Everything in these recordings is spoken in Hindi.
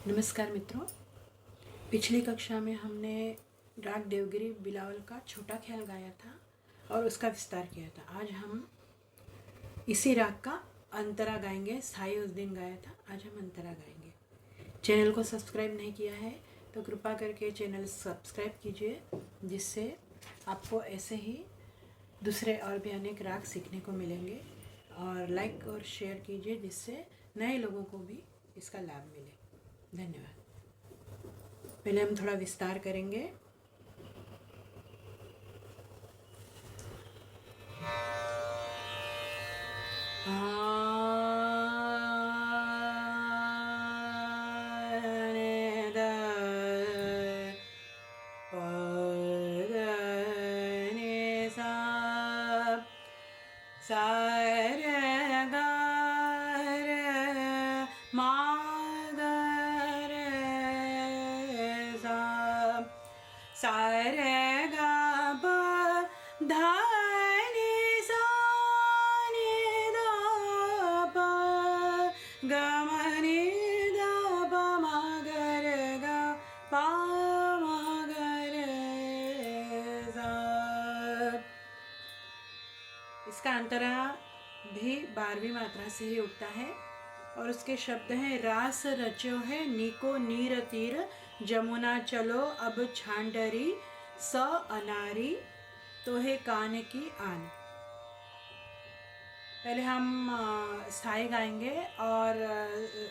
नमस्कार मित्रों। पिछली कक्षा में हमने राग देवगिरी बिलावल का छोटा ख्याल गाया था और उसका विस्तार किया था। आज हम इसी राग का अंतरा गाएंगे। स्थाई उस दिन गाया था, आज हम अंतरा गाएंगे। चैनल को सब्सक्राइब नहीं किया है तो कृपा करके चैनल सब्सक्राइब कीजिए, जिससे आपको ऐसे ही दूसरे और भी अनेक राग सीखने को मिलेंगे। और लाइक और शेयर कीजिए, जिससे नए लोगों को भी इसका लाभ मिले। धन्यवाद। पहले हम थोड़ा विस्तार करेंगे। सारे गा प धा नि सा नि दा प ग म नि दा प म ग रे गा प म ग रे सा। इसका अंतरा भी 12वीं मात्रा से ही उठता है और उसके शब्द हैं रास रचो है नीको नीर तीर जमुना चलो अब छांडरी स अनारी तो है कान की आन। पहले हम स्थाई गाएंगे और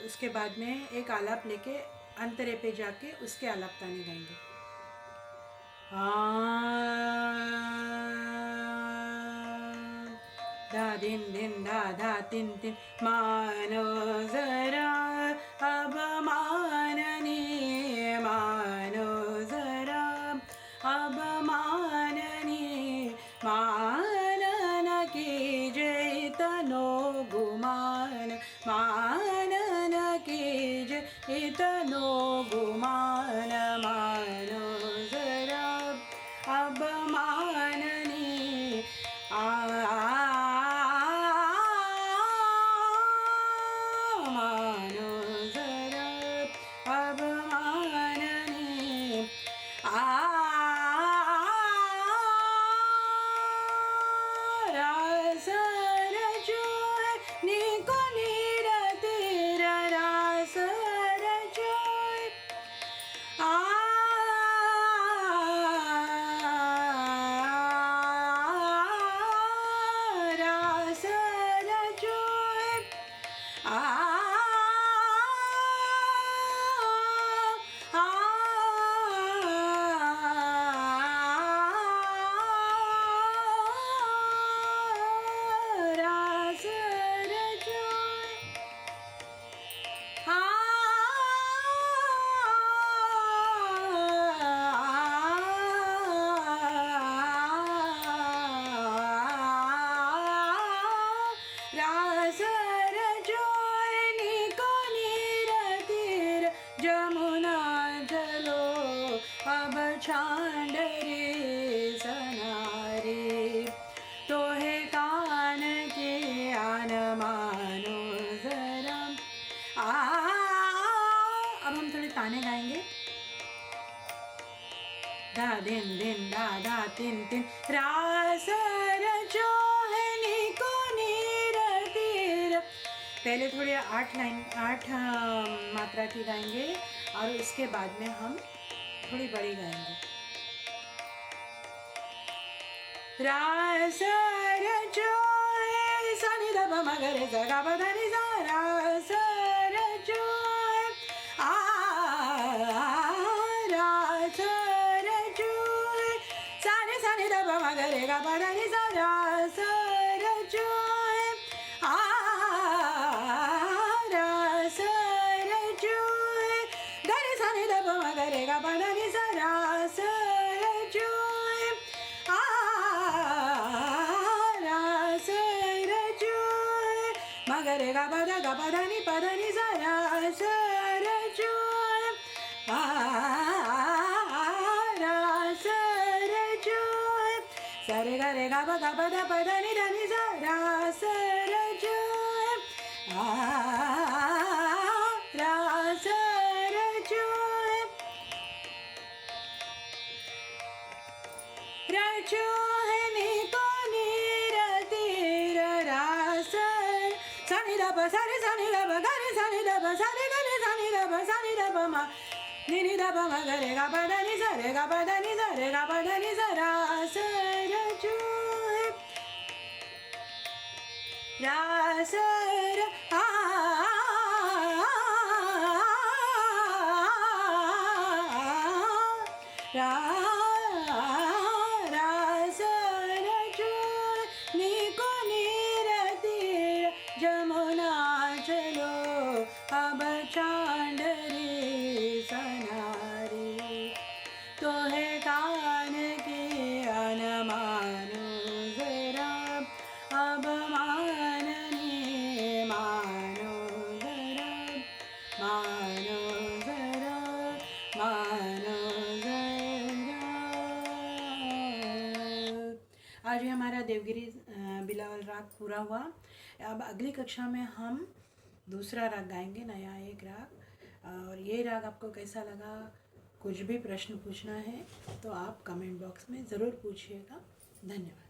उसके बाद में एक आलाप लेके अंतरे पे जाके उसके आलाप ताने गाएंगे। धा दिन दिन धा धा तिन तिन मानो जरा अब माननी मानो जरा अब माननी मानन कीजे तनो गुमान मानन कीजे तनो गुमान मानो जरा अब माननी मानो जरा अब माननी रास रचो है नीको नीर तीर रास रचो रास रचो रास रचो रास रचो नीको नीर तीर जमुना चलो अब छांडरे सनारे तो है कान के आन मानो जरा। अब हम थोड़े ताने गाएंगे। धा दिन दिन धा धा तिन तिन रास रचो है नीको नीर तीर। पहले थोड़े 8 मात्रा की गाएंगे और उसके बाद में हम थोड़ी बड़ी गाएंगे। रास रचो है सा नि धा प म ग रे सा गा प धा नि सा रास रचो है रास रचो है सा नि धा प म ग रे गा प धा नि सा रास रचो है रास रचो है ग रे सा नि धा प म ग रे गा प धा नि सा रास रचो है रास रचो है म ग रे गा प धा नि सा रास रचो है रास रचो है सा रे गा रे गा प धा नि सा रास रचो है रास प सा रे सा नि ध प गा रे सा नि ध प सा रे गा रे सा नि ध प सा नि ध प म नि नि ध प म ग रे गा प ध नि सा रे गा प ध नि सा रे गा प ध नि सा रा स र जो है रा स र रा रा स र जो नि को नि र तीर जमुना चलो अब चांदरी सनारी तो है कान की अनमानो जरा अब मानने मानो जरा मानो जरा मानो जरा। आज ये हमारा देवगिरी बिलावल राग पूरा हुआ। अब अगली कक्षा में हम दूसरा राग गाएंगे, नया एक राग। और ये राग आपको कैसा लगा, कुछ भी प्रश्न पूछना है तो आप कमेंट बॉक्स में ज़रूर पूछिएगा। धन्यवाद।